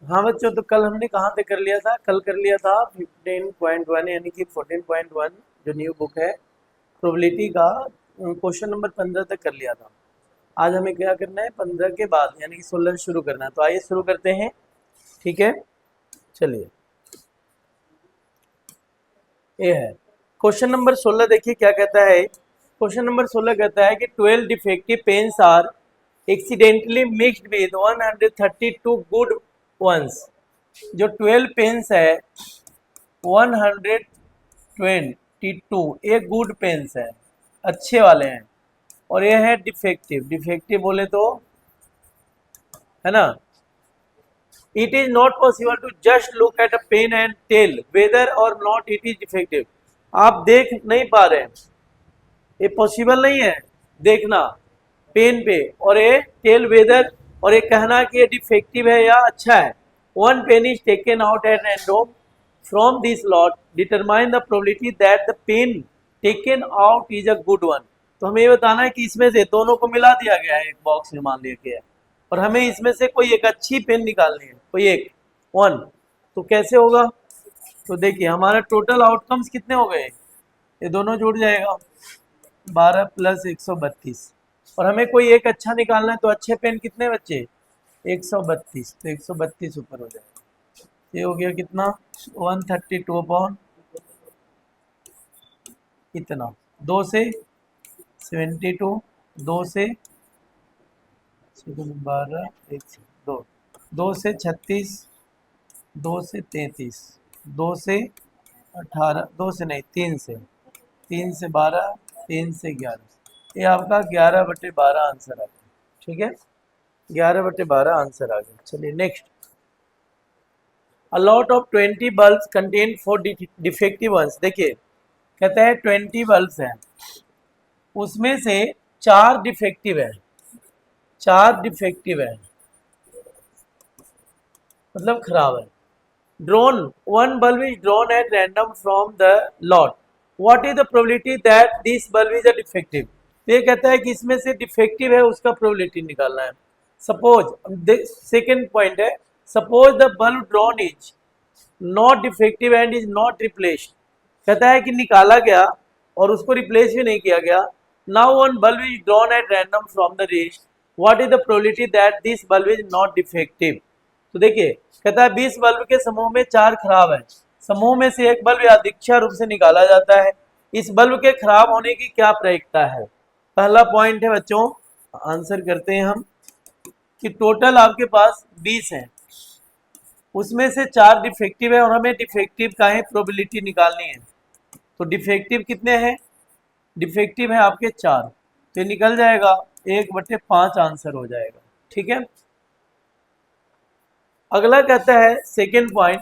हाँ बच्चों, तो कल हमने कहाँ पे कर लिया था? कल कर लिया था 15.1 यानी कि 14.1 जो न्यू बुक है प्रोबेबिलिटी का, क्वेश्चन नंबर 15 तक कर लिया था। आज हमें क्या करना है? 15 के बाद यानी कि 16 शुरू करना है। तो आइए शुरू करते हैं। ठीक है, चलिए। ये है क्वेश्चन नंबर 16। देखिए क्या कहता है। क्वेश्चन नंबर 16 कहता है कि 12 defective pens are accidentally mixed with 132 good ones. जो 12 पेन्स है 122 ये गुड पेन्स है, अच्छे वाले हैं, और ये है डिफेक्टिव। डिफेक्टिव बोले तो है ना, it is not possible to just look at a pen and tell whether और नॉट इट इज डिफेक्टिव। आप देख नहीं पा रहे हैं, ये पॉसिबल नहीं है देखना पेन पे और ये टेल वेदर और ये कहना कि ये डिफेक्टिव है या अच्छा है। One pen is taken out at random from this lot, determine the probability that the pen taken out is a good one. तो हमें ये बताना है कि इसमें से दोनों को मिला दिया गया है, एक बॉक्स में मान लिया गया है, और हमें इसमें से कोई एक अच्छी पेन निकालनी है, कोई एक वन। तो कैसे होगा? तो देखिए हमारा टोटल आउटकम्स कितने हो गए, ये दोनों जुड़ जाएगा 12 प्लस 132, और हमें कोई एक अच्छा निकालना है। तो अच्छे पेन कितने बच्चे? 132, तो 132 ऊपर हो जाएगा। ये हो गया कितना? 132 अपॉन कितना, 2 से 72, 2 से 12, 1 से 2, 2 से 36, 2 से 33, 2 से 18, 2 से नहीं 3 से, 3 से 12, 3 से 11, ये आपका 11/12 आंसर आ गया। ठीक है, 11/12 आंसर आ गया। चलिए next. A lot of 20 bulbs contain 4 defective ones. देखिए कहता है 20 बल्ब्स हैं, उसमें से 4 डिफेक्टिव है, 4 डिफेक्टिव है मतलब खराब है। Drone one bulb is drone eight random from the lot, what is the probability that this bulb is a defective. तो ये कहता है कि इसमें से डिफेक्टिव है उसका प्रोबेबिलिटी निकालना है। सपोज सेकेंड पॉइंट है, suppose the bulb drone is not defective and is not replaced. कहता है कि निकाला गया और उसको रिप्लेस भी नहीं किया गया। Now one bulb is drawn at random from the rest, what is the probability that this bulb is not defective. तो देखिए कहता है 20 बल्ब के समूह में 4 खराब है, समूह में से एक बल्ब यादृच्छिक रूप से निकाला जाता है, इस बल्ब के खराब होने की क्या प्रायिकता है। पहला पॉइंट है बच्चों, आंसर करते हैं हम, कि टोटल आपके पास 20 है, उसमें से 4 डिफेक्टिव है और हमें डिफेक्टिव का है प्रोबेबिलिटी निकालनी है। तो डिफेक्टिव कितने हैं? डिफेक्टिव है आपके 4, तो ये निकल जाएगा 1/5 आंसर हो जाएगा। ठीक है, अगला कहता है सेकेंड पॉइंट,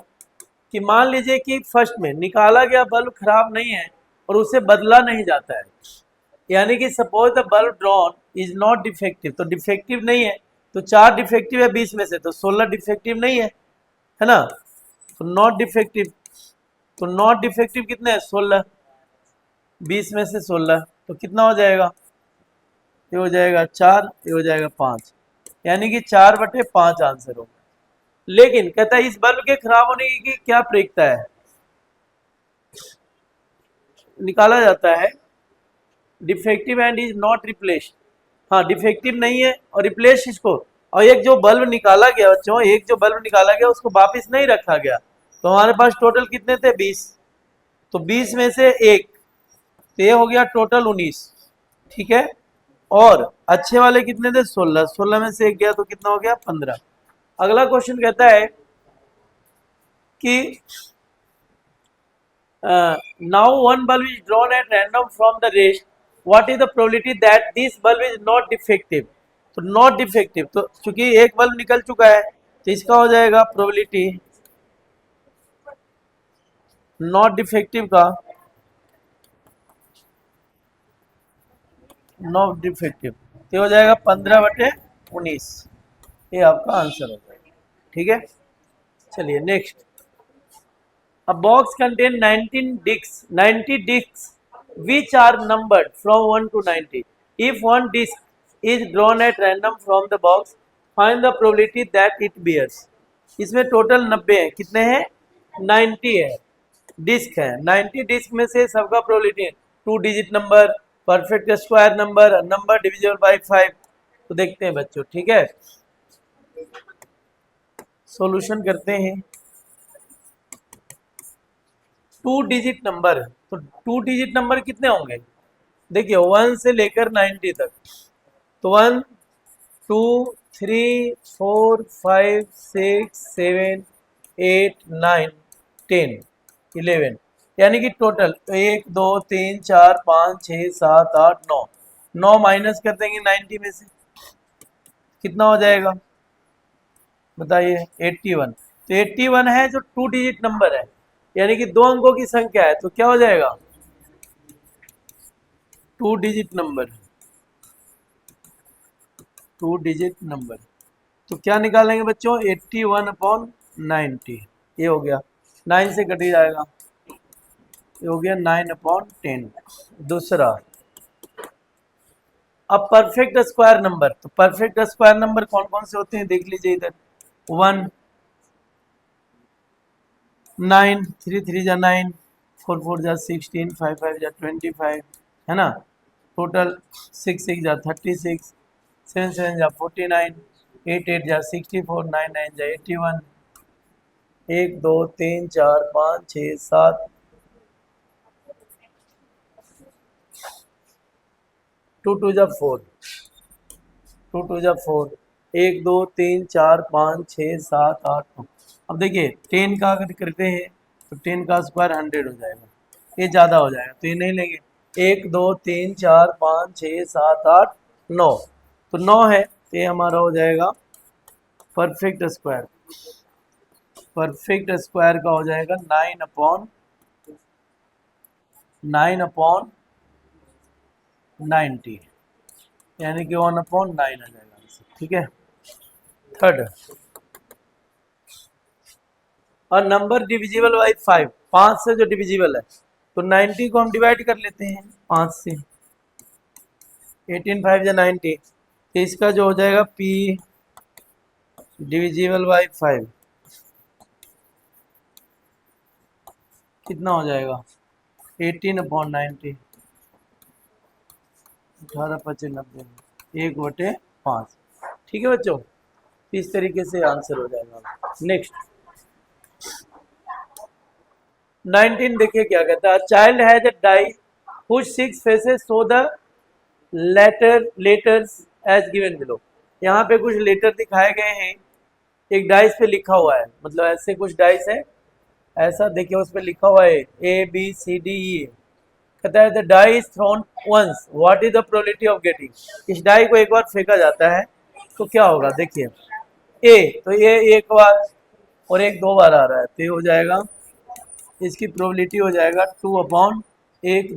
कि मान लीजिए कि फर्स्ट में निकाला गया बल्ब खराब नहीं है और उसे बदला नहीं जाता है, यानी कि suppose the bulb drawn is not defective, तो डिफेक्टिव नहीं है। तो 4 डिफेक्टिव है 20 में से, तो 16 डिफेक्टिव नहीं है ना। तो नॉट डिफेक्टिव, तो नॉट डिफेक्टिव कितने हैं? 16, 20 में से 16, तो कितना हो जाएगा? ये हो जाएगा 4, ये हो जाएगा 5, यानी कि 4/5 आंसर होगा। लेकिन कहता है इस बल्ब के खराब होने की क्या प्रायिकता है, निकाला जाता है defective and is not replaced. हाँ डिफेक्टिव नहीं है और रिप्लेस इसको, और एक जो बल्ब निकाला गया बच्चों, एक जो बल्ब निकाला गया उसको वापस नहीं रखा गया। तो हमारे पास टोटल कितने थे? 20, तो 20 में से एक, तो ये हो गया टोटल 19। ठीक है, और अच्छे वाले कितने थे? 16, 16 में से एक गया तो कितना हो गया? 15। अगला क्वेश्चन कहता है कि now one bulb is drawn at random from the rest, what is the probability that this bulb is not defective. तो नॉट डिफेक्टिव, तो चूंकि एक बल्ब निकल चुका है तो इसका हो जाएगा प्रोबेबिलिटी नॉट डिफेक्टिव का, नॉट डिफेक्टिव, तो हो जाएगा 15/19, ये आपका आंसर हो जाएगा। ठीक है, चलिए next. A box contains 19 discs, 90 discs which are numbered from 1 to 90. If one disc is drawn at random from the box, find the probability that it bears. इसमें टोटल 90 है, कितने हैं 90 है, डिस्क है 90 डिस्क में से सबका प्रोबेबिलिटी है 2 digit number, perfect square number, number divisible by 5। तो देखते हैं बच्चों, ठीक है सॉल्यूशन करते हैं। 2 डिजिट नंबर, तो 2 डिजिट नंबर कितने होंगे, देखिए 1 से लेकर 90 तक, तो 1 2 3 4 5 6 7 8 9 10 11, यानी कि टोटल तो 1 2 3 4 5 6 7 8 9, 9 माइनस कर देंगे 90 में से, कितना हो जाएगा बताइए 81। तो 81 है जो 2 डिजिट नंबर है, यानी कि 2 अंकों की संख्या है, तो क्या हो जाएगा 2 डिजिट नंबर, 2 डिजिट नंबर। तो क्या निकालेंगे बच्चों 81/90, ये हो गया 9 से कट ही जाएगा, ये हो गया 9/10। दूसरा, अब परफेक्ट स्क्वायर नंबर, तो परफेक्ट स्क्वायर नंबर कौन कौन से होते हैं देख लीजिए इधर, 1 9 3 3 जा 9, 4 4 जा 16, 5 5 जा 25, है ना, टोटल 6 6 जा 36, 7 7 जा 49, 8 8 जा 64, 9 9 जा 81, 1 2 3 4 5 6 7, 2 2 जा 4, 2 2 जा 4, 1 2 3 4 5 6 7 8 9। अब देखिए 10 का अगर करते हैं तो 10 का स्क्वायर 100 हो जाएगा, ये ज़्यादा हो जाएगा तो ये नहीं लेंगे। 1 2 3 4 5 6 7 8 9, तो 9 है तो ये हमारा हो जाएगा परफेक्ट स्क्वायर, परफेक्ट स्क्वायर का हो जाएगा 9/90, यानी कि 1/9 आ जाएगा, ठीक है। थर्ड, और नंबर डिविजिबल बाई 5, 5 से जो डिविजिबल है तो 90 को हम डिवाइड कर लेते हैं 5 से, 18 5 या 90, तो इसका जो हो जाएगा P डिविजिबल बाई 5 कितना हो जाएगा 18/90, 18/90, 1/5, ठीक है बच्चों, इस तरीके से आंसर हो जाएगा। नेक्स्ट 19 देखिए क्या कहता है, child has a die which 6 faces show the letters as given below. यहाँ पे कुछ लेटर दिखाए गए हैं, एक डाइस पे लिखा हुआ है, मतलब ऐसे कुछ डाइस है, ऐसा देखिए उस पे लिखा हुआ है ABCDE, कहता है the die is thrown once what is the probability of getting. इस डाई को एक बार फेंका जाता है तो क्या होगा, देखिए ए, तो ये एक बार और एक 2 बार आ रहा है, तो ये हो जाएगा, इसकी प्रोबेबिलिटी हो जाएगा 2/1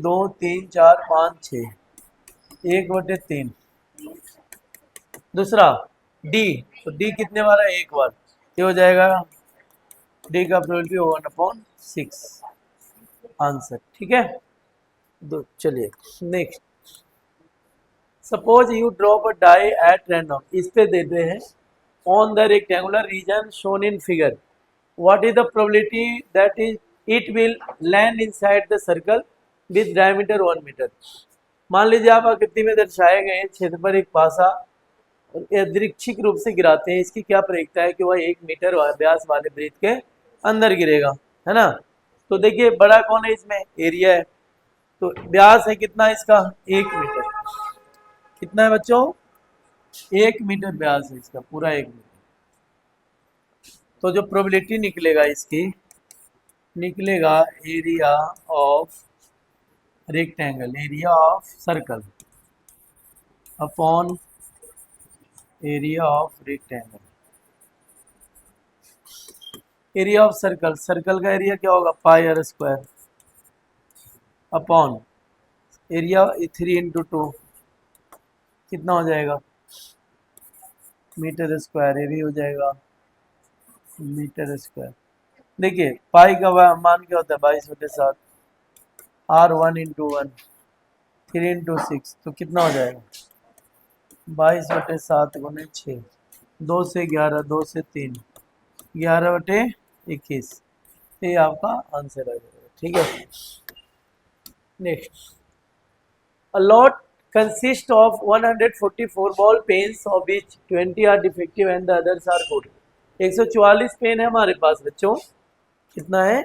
2 3 4 5 6, 1/3। दूसरा डी, तो डी कितने बार है, एक बार, ये हो जाएगा डी का प्रोबेबिलिटी 1/6 आंसर, ठीक है। दो, चलिए next, suppose you drop a die at random, इस पे देते हैं on the rectangular region shown in figure, what is the probability that is it will land inside the circle with diameter 1 metre. मान लीजिए आप आकृति में दर्शाए गए क्षेत्र पर एक पासा यादृच्छिक रूप से गिराते हैं, इसकी क्या प्रयोजकता है कि वह 1 मीटर व्यास वाले वृत्त के अंदर गिरेगा, है ना। तो देखिए बड़ा कौन है इसमें, एरिया है, तो व्यास है कितना इसका 1 मीटर, कितना है बच्चों 1 मीटर व्यास है इसका, पूरा 1 मीटर। तो जो प्रोबेबिलिटी निकलेगा इसकी, निकलेगा area of rectangle, area of circle upon area of rectangle. Area of circle, circle का एरिया क्या होगा पाई आर स्क्वायर अपॉन एरिया 3 × 2, कितना हो जाएगा मीटर स्क्वायर, ये भी हो जाएगा मीटर स्क्वायर। देखिए पाई का मान क्या होता है 22/7, R 1 × 1, 3 × 6, तो कितना हो जाएगा 22/7 × 6, 2 से 11, 2 से 3, 11/21, ये आपका आंसर आ जाएगा। ठीक है, next, a lot consists of 144 ball pens of which 20 are defective and the others are good। 144 pen है हमारे पास बच्चों, कितना है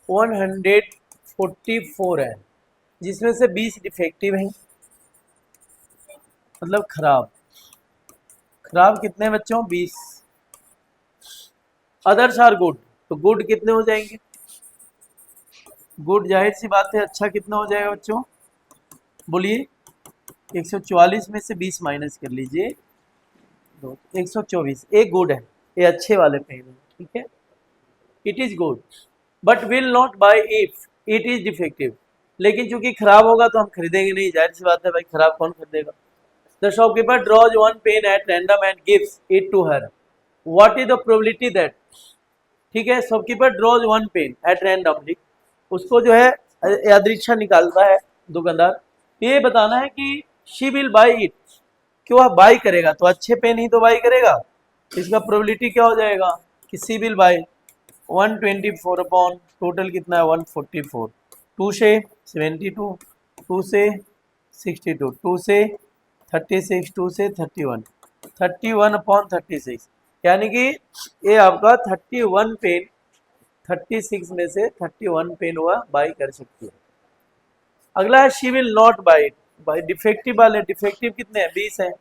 144 है, जिसमें से 20 डिफेक्टिव हैं, मतलब खराब। खराब कितने बच्चों 20, अदर्स आर गुड, तो गुड कितने हो जाएंगे, गुड जाहिर सी बात है अच्छा कितना हो जाएगा बच्चों, बोलिए 144 में से 20 माइनस कर लीजिए, 124, एक गुड है, ये अच्छे वाले पेन है। ठीक है, it is good but will not buy if it is defective, लेकिन चूंकि खराब होगा तो हम खरीदेंगे नहीं, जाहिर सी बात है भाई, खराब कौन खरीदेगा। The shopkeeper draws one pen at random and gives it to her, what is the probability that. ठीक है, shopkeeper draws one pen at randomly, उसको जो है यादृच्छा निकालता है दुकानदार, ये बताना है कि शी विल बाय इट, कि वह बाई करेगा, तो अच्छे पेन ही तो बाई करेगा, इसका प्रोबेबिलिटी क्या हो जाएगा कि सी विल बाई 124 अपॉन टोटल कितना है 144, 2 से 72, 2 से 62, 2 से 36, 2 से 31, 31 अपॉन 36, यानी कि ये आपका 31 पेन 36 में से 31 पेन हुआ बाई कर सकती है। अगला है शी विल नॉट बाई, भाई डिफेक्टिव वाले, डिफेक्टिव कितने हैं 20 हैं,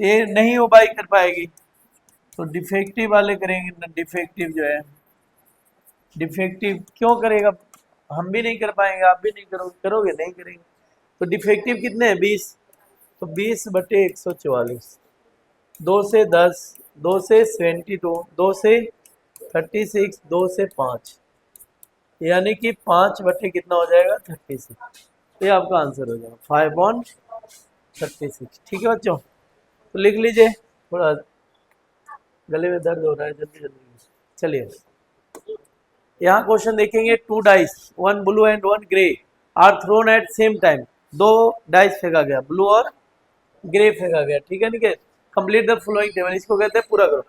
ये नहीं हो बाई कर पाएगी, तो डिफेक्टिव वाले करेंगे ना, डिफेक्टिव जो है, डिफेक्टिव क्यों करेगा, हम भी नहीं कर पाएंगे, आप भी नहीं करोगे, करोगे नहीं करेंगे, तो डिफेक्टिव कितने हैं 20, तो 20/144, 2 से 10, 2 से 72, 2 से 36, 2 से 5, यानी कि 5 बटे कितना हो जाएगा 36, ये आपका आंसर हो जाएगा 5/36। ठीक है बच्चों, तो लिख लीजिए, थोड़ा गले में दर्द हो रहा है, जल्दी जल्दी चलिए। यहाँ क्वेश्चन देखेंगे, 2 dice, 1 blue and 1 grey are thrown at same time, 2 dice फेंका गया, ब्लू और ग्रे फेंका गया। ठीक है, नहीं, कंप्लीट द फॉलोइंग टेबल, इसको कहते हैं पूरा करो।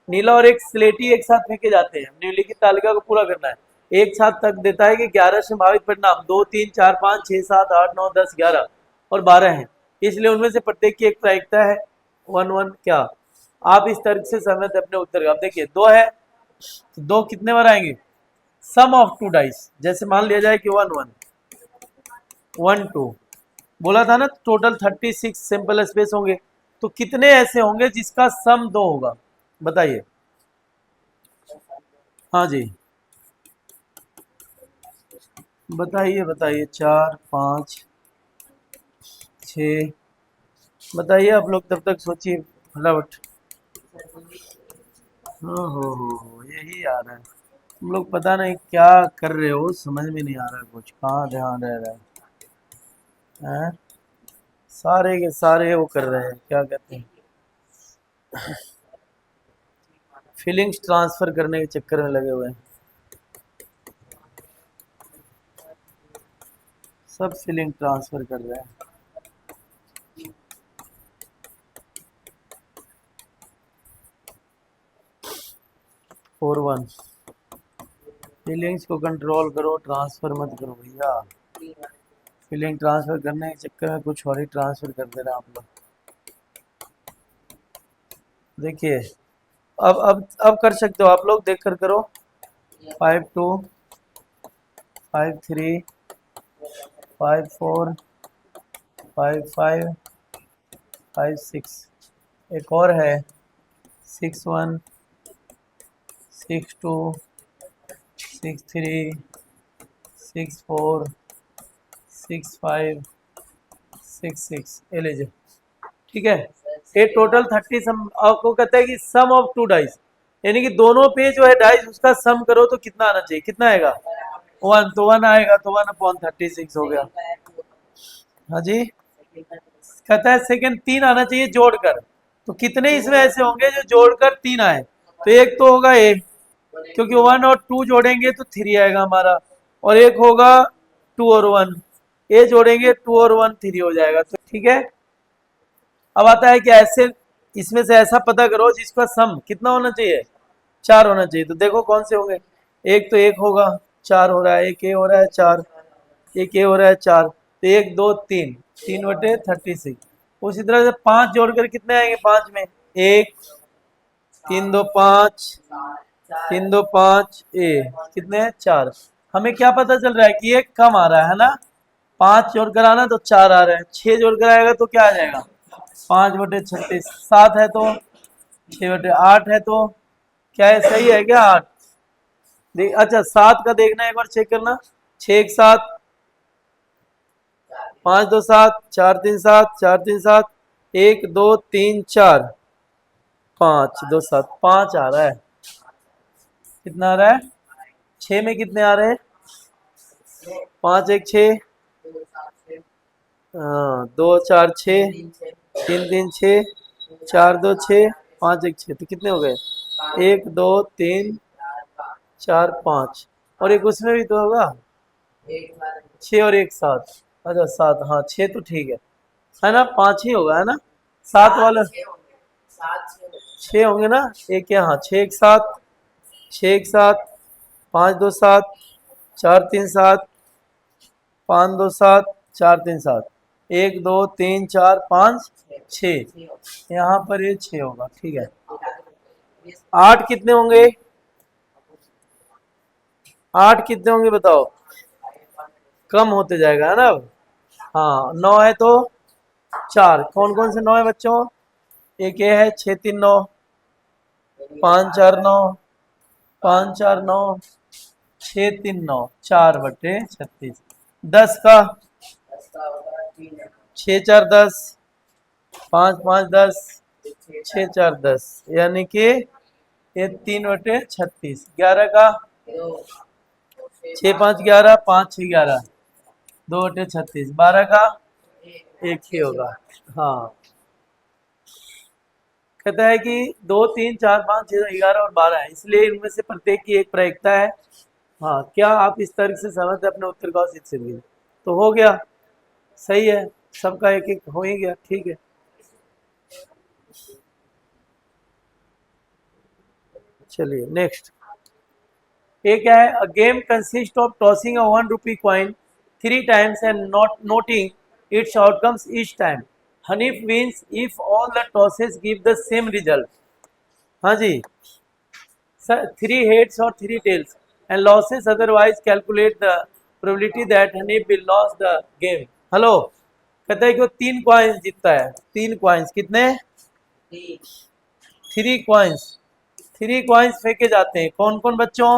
नीला और एक स्लेटी एक साथ फेंके जाते हैं, निम्नलिखित तालिका को पूरा करना है। एक साथ तक देता है कि 11 संभावित परिणाम 2, 3, 4, 5, 6, 7, 8, 9, 10, 11 और 12 हैं, इसलिए उनमें से प्रत्येक की एक प्रायिकता है 1 1। क्या आप इस तर्क से सहमत अपने उत्तर का, आप देखिए 2 है, तो 2 कितने बार आएंगे, सम ऑफ 2 डाइस, जैसे मान लिया जाए कि 1 1 1 2, बोला था ना टोटल 36 सिंपल स्पेस होंगे, तो कितने ऐसे होंगे जिसका सम 2 होगा, बताइए। हाँ जी बताइए बताइए, 4 5 6, बताइए आप लोग, तब तक सोचिए फटाफट। हो यही आ रहा है, तुम लोग पता नहीं क्या कर रहे हो, समझ में नहीं आ रहा है कुछ, कहाँ ध्यान रह रहा है, सारे के सारे वो कर रहे हैं, क्या कहते हैं, फीलिंग्स ट्रांसफर करने के चक्कर में लगे हुए हैं, सब फीलिंग ट्रांसफर कर रहे हैं। फोर वन, फीलिंग्स को कंट्रोल करो, ट्रांसफर मत करो भैया, फीलिंग ट्रांसफर करने के चक्कर में कुछ और ही ट्रांसफर कर दे रहे हैं आप लोग। देखिए अब कर सकते हो आप लोग, देख कर करो, 5 2 5 3 5 4 5 5 5 6, एक और है 6 1 6 2 6 3 6 4 6 5 6 6, ये लीजिए। ठीक है, ये टोटल 30 सम आपको कहता है कि सम ऑफ 2 डाइस, यानी कि दोनों पे जो है डाइस उसका सम करो तो कितना आना चाहिए, कितना आएगा 1, तो 1 आएगा, तो 1/36 हो गया। हाँ जी, कहता है सेकंड 3 आना चाहिए जोड़कर, तो कितने इसमें ऐसे होंगे जो जोड़कर 3 आए, तो एक तो होगा ए, क्योंकि 1 और 2 जोड़ेंगे तो 3 आएगा हमारा, और एक होगा 2 और 1, ये जोड़ेंगे 2 और 1 3 हो जाएगा, तो ठीक है। अब आता है कि ऐसे इसमें से ऐसा पता करो जिसका सम कितना होना चाहिए, 4 होना चाहिए। तो देखो कौन से होंगे। एक तो एक होगा, 4 हो रहा है, एक ए हो रहा है 4, एक ए हो रहा है 4, तो 1 2 3, 3/36। उसी तरह से 5 जोड़कर कितने आएंगे, 5 में 1, 3 2 5, 3 2 5 ए, कितने हैं 4। हमें क्या पता चल रहा है कि ये कम आ रहा है ना, 5 जोड़कर आना तो 4 आ रहा है, 6 जोड़कर आएगा तो क्या आ जाएगा 5/36। 7 है तो 6/8 है, तो क्या है, सही है क्या 8। देख अच्छा 7 का देखना, एक बार चेक करना। 6 1 7, 5 2 7, 4 3 7, 4 3 7, 1 2 3 4, 5 2 7, 5 आ रहा है। कितना आ रहा है, 6 में कितने आ रहे हैं, 5 1 6, हाँ 2 4 6, 3 3 6, 4 2 6, 5 1 6, तो कितने हो गए, 1 2 3 4 5, और एक उसमें भी तो होगा 6 और 1 7। अच्छा 7, हाँ 6 तो ठीक है ना, 5 ही होगा है ना, 7 वाला 6 होंगे ना, एक यहाँ 6 1 7, 6 1 7, 5 2 7, 4 3 7, 5 2 7, 4 3 7, 1 2 3 4 5 6, यहाँ पर ये 6 होगा, ठीक है। 8 कितने होंगे, 8 कितने होंगे बताओ, कम होते जाएगा है ना अब। हाँ 9 है तो 4, कौन कौन से 9 है बच्चों, एक ये है 6 3 9, 5 4 9, 5 4 9, 6 3 9, 4/36। 10 का 6 4 10, 5 5 10, 6 4 10, यानी कि ये 3/36। 11 का 6 5 11, 5 6 11, 2/36। 12 का एक ही होगा। हाँ कहता है कि 2 3 4 5 6 11 और 12 है, इसलिए इनमें से प्रत्येक की एक प्रायिकता है। हाँ क्या आप इस तर्क से सहमत है, अपने उत्तर का औचित्य से भी तो हो गया, सही है, सबका एक एक हो ही गया, ठीक है। चलिए नेक्स्ट, ये क्या है, a game consist of tossing a 1 rupee coin 3 times and not noting its outcomes each time. Hanif wins if all the tosses give the same result. हाँ जी सर, 3 heads और 3 tails and losses otherwise calculate the probability that Hanif will lose the game। Hello, कहता है कि वो 3 coins जीतता है, 3 coins कितने, 3 कॉइन्स, 3 कॉइन्स फेंके जाते हैं, कौन कौन बच्चों,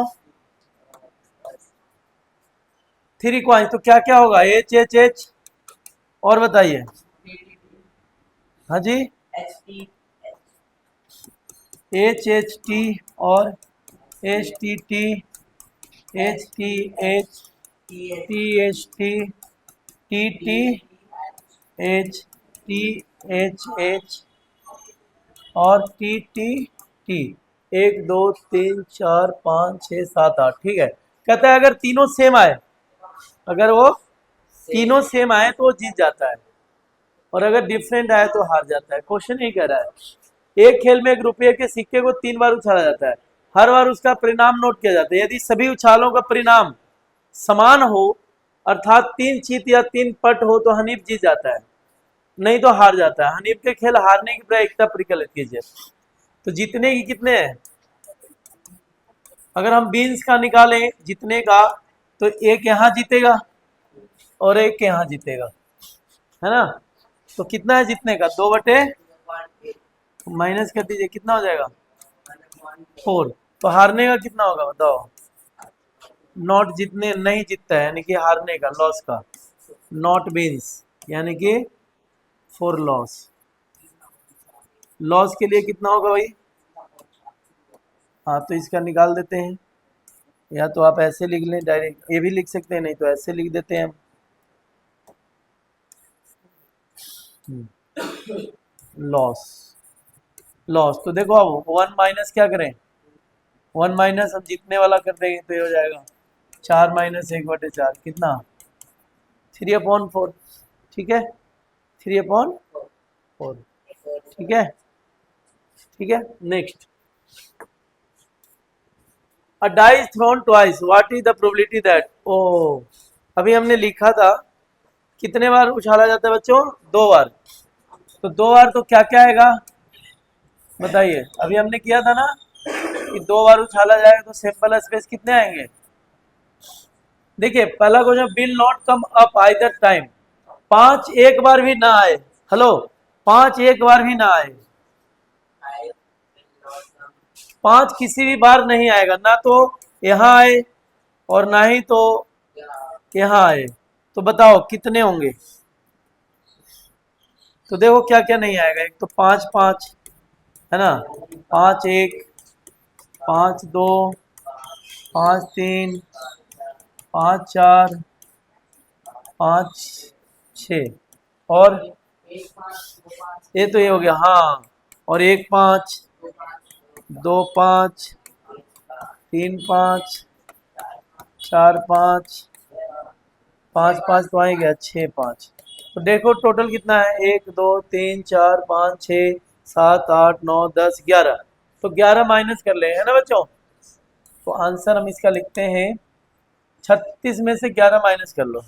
3 कॉइन्स, तो क्या क्या होगा, एच एच एच, और बताइए, हाँ जी एच एच टी, और H T T, H T H, T H T, T T H, T H H, और टी टी टी। 1 2 3 4 5 6 7 8, ठीक है। कहता है अगर तीनों सेम आए, अगर वो तीनों सेम आए तो वो जीत जाता है, और अगर डिफरेंट आए तो हार जाता है। क्वेश्चन ही कह रहा है एक खेल में 1 रुपये के सिक्के को 3 बार उछाला जाता है, हर बार उसका परिणाम नोट किया जाता है। यदि सभी उछालों का परिणाम समान हो, अर्थात 3 चीत या 3 पट हो, तो हनीफ जीत जाता है, नहीं तो हार जाता है। हनीफ के खेल हारने की प्रायिकता परिकलित कीजिए। तो जीतने की कितने हैं, अगर हम बीन्स का निकालें जीतने का, तो एक यहाँ जीतेगा और एक यहाँ जीतेगा, है ना। तो कितना है जीतने का, 2 माइनस कर दीजिए, कितना हो जाएगा 4। तो हारने का कितना होगा बताओ, नॉट जीतने, नहीं जीतता है यानी कि हारने का, लॉस का, नॉट बीन्स यानी कि 4 लॉस। लॉस के लिए कितना होगा भाई, हाँ तो इसका निकाल देते हैं, या तो आप ऐसे लिख लें डायरेक्ट, ये भी लिख सकते हैं, नहीं तो ऐसे लिख देते हैं हम, लॉस। लॉस तो देखो अब 1 माइनस क्या करें, 1 माइनस हम जीतने वाला कर देंगे तो ये हो जाएगा 4 माइनस 1/4, कितना 3/4, ठीक है 3/4, ठीक है। ठीक है, next, a dice thrown twice, what is the probability that, ओ अभी हमने लिखा था कितने बार उछाला जाता है बच्चों, 2 बार, तो 2 बार तो क्या क्या आएगा बताइए, अभी हमने किया था ना कि 2 बार उछाला जाएगा तो सैंपल स्पेस कितने आएंगे, देखिए पहला question, will not come up either time, 5 एक बार भी ना आए, हेलो 5 एक बार भी ना आए, 5 किसी भी बार नहीं आएगा, ना तो यहाँ आए और ना ही तो यहाँ आए, तो बताओ कितने होंगे, तो देखो क्या क्या नहीं आएगा, एक तो 5 5 है ना, 5 1 5 2 5 3 5 4 5 6 और ये तो ये हो गया, हाँ और 1 5 2 5 3 5 4 5 5 5 तो आ ही गया, 6 5, तो देखो टोटल कितना है, 1 2 3 4 5 6 7 8 9 10 11, तो 11 माइनस कर ले, है ना बच्चों, तो आंसर हम इसका लिखते हैं 36 में से 11 माइनस कर लो,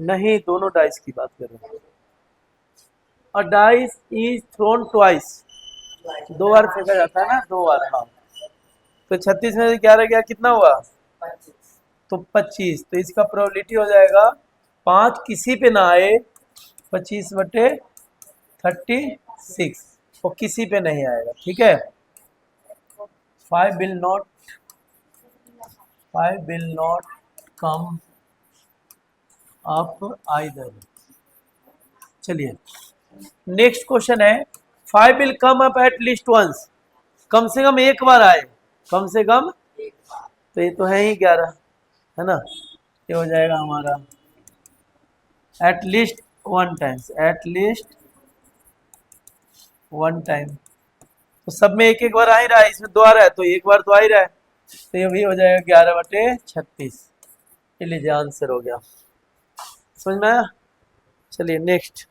नहीं दोनों डाइस की बात कर रहे हैं, और डाइस इज थ्रोन ट्वाइस, 2 बार फेंका जाता है ना, 2 बार, हाँ, तो 36 में से 11 गया, कितना हुआ, तो 25, तो इसका प्रोबेबिलिटी हो जाएगा 5 किसी पे ना आए, 25/36, वो किसी पे नहीं आएगा, ठीक है, 5 will not, 5 will not come up either, चलिए नेक्स्ट क्वेश्चन है, 5 will come up at least once, कम से कम एक बार आए, कम से कम, तो ये तो है ही 11, है ना, ये हो जाएगा हमारा at least 1 times, at least 1 time, तो सब में एक एक बार आ ही रहा है, इसमें 2 आ रहा है तो एक बार तो आ ही रहा है, तो ये भी हो जाएगा 11/36, ये लीजिए आंसर हो गया, समझ में आया, चलिए नेक्स्ट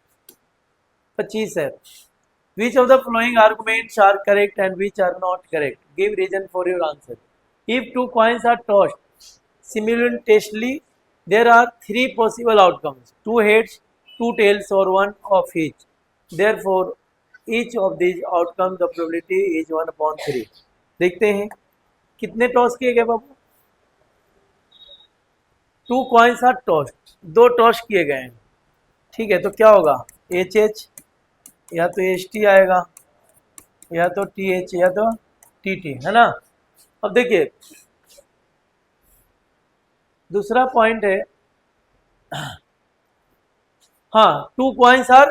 25 है, which of the following arguments are correct and which are not correct, give reason for your answer, if 2 coins are tossed simultaneously there are 3 possible outcomes, 2 heads 2 tails or 1 of each, therefore each of these outcomes the probability is 1/3, देखते हैं कितने toss किए गए बाबू, 2 coins are tossed, 2 toss किए गए हैं, ठीक है, तो क्या होगा, एच एच या तो एच टी आएगा या तो टी एच या तो टी टी, है ना, अब देखिए दूसरा पॉइंट है, हाँ 2 coins are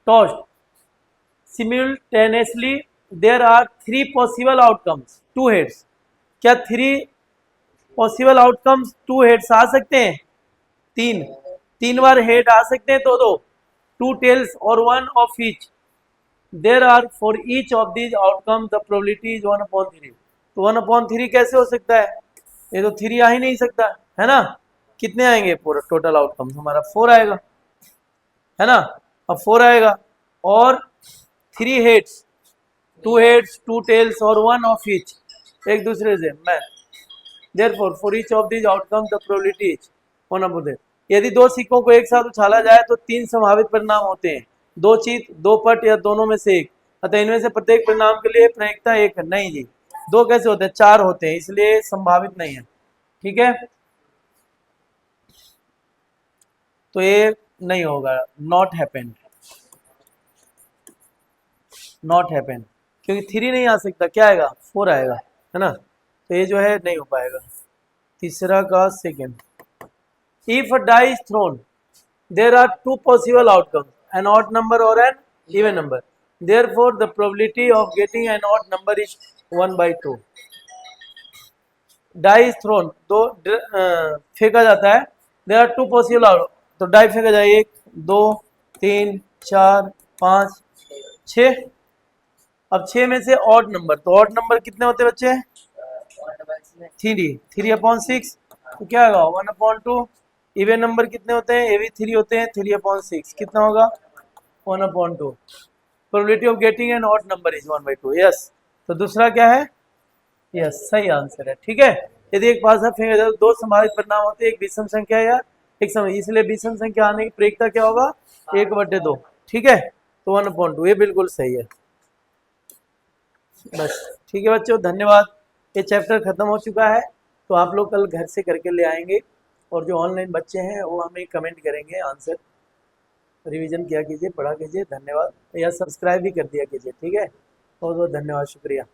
tossed simultaneously there are 3 possible outcomes, 2 heads, क्या 3 पॉसिबल आउटकम्स 2 हेड्स आ सकते हैं, 3 बार हेड आ सकते हैं, तो 2 टेल्स और 1 of each, there are for each of these outcome the probability is 1/3, तो 1/3 कैसे हो सकता है, ये तो 3 आ ही नहीं सकता, है ना, कितने आएंगे पूरा टोटल आउटकम हमारा 4 आएगा, है ना, अब 4 आएगा और 3 हेड्स, 2 हेड्स 2 टेल्स और 1 ऑफ ईच, एक दूसरे से मैं, therefore for each of these outcomes the probability is 1/3, यदि 2 सिक्कों को एक साथ उछाला जाए तो 3 संभावित परिणाम होते हैं, 2 चीत 2 पट या दोनों में से एक, अतः इनमें से प्रत्येक परिणाम के लिए प्रायिकता 1 है, नहीं जी 2 कैसे होते हैं, 4 होते हैं, इसलिए संभावित नहीं है, ठीक है, तो ये नहीं होगा, नॉट हैपेंड, नॉट हैपेंड, क्योंकि 3 नहीं आ सकता, क्या आएगा 4 आएगा, है ना, तो ये जो है नहीं हो पाएगा, तीसरा का second, if a die is thrown there are 2 possible outcomes, an odd number or an even number, therefore the probability of getting an odd number is 1/2, die is thrown, दो फेंका जाता है, there are 2 possible outcomes, तो die फेंका जाए 1 2 3 4 5 6, अब 6 में से ऑड नंबर, तो ऑड नंबर कितने होते हैं बच्चे, 3/6, तो क्या होगा 1/2, इवन नंबर कितने होते हैं, ये भी 3 होते हैं, 3/6 कितना होगा 1/2। Probability of getting an odd number is 1/2। Yes, तो दूसरा क्या है? यस, सही आंसर है। ठीक है, यदि एक पासा फेंका जाए तो दो संभावित परिणाम होते हैं, एक विषम संख्या या एक समय, इसलिए विषम संख्या आने की प्रयोगिता क्या होगा? 1/2। ठीक है, तो 1/2 ये बिल्कुल सही है। बस ठीक है बच्चों, धन्यवाद। ये चैप्टर खत्म हो चुका है, तो आप लोग कल घर से करके ले आएंगे, और जो ऑनलाइन बच्चे हैं वो हमें कमेंट करेंगे आंसर। रिवीजन किया कीजिए, पढ़ा कीजिए। धन्यवाद, या सब्सक्राइब भी कर दिया कीजिए। ठीक है, बहुत बहुत धन्यवाद, शुक्रिया।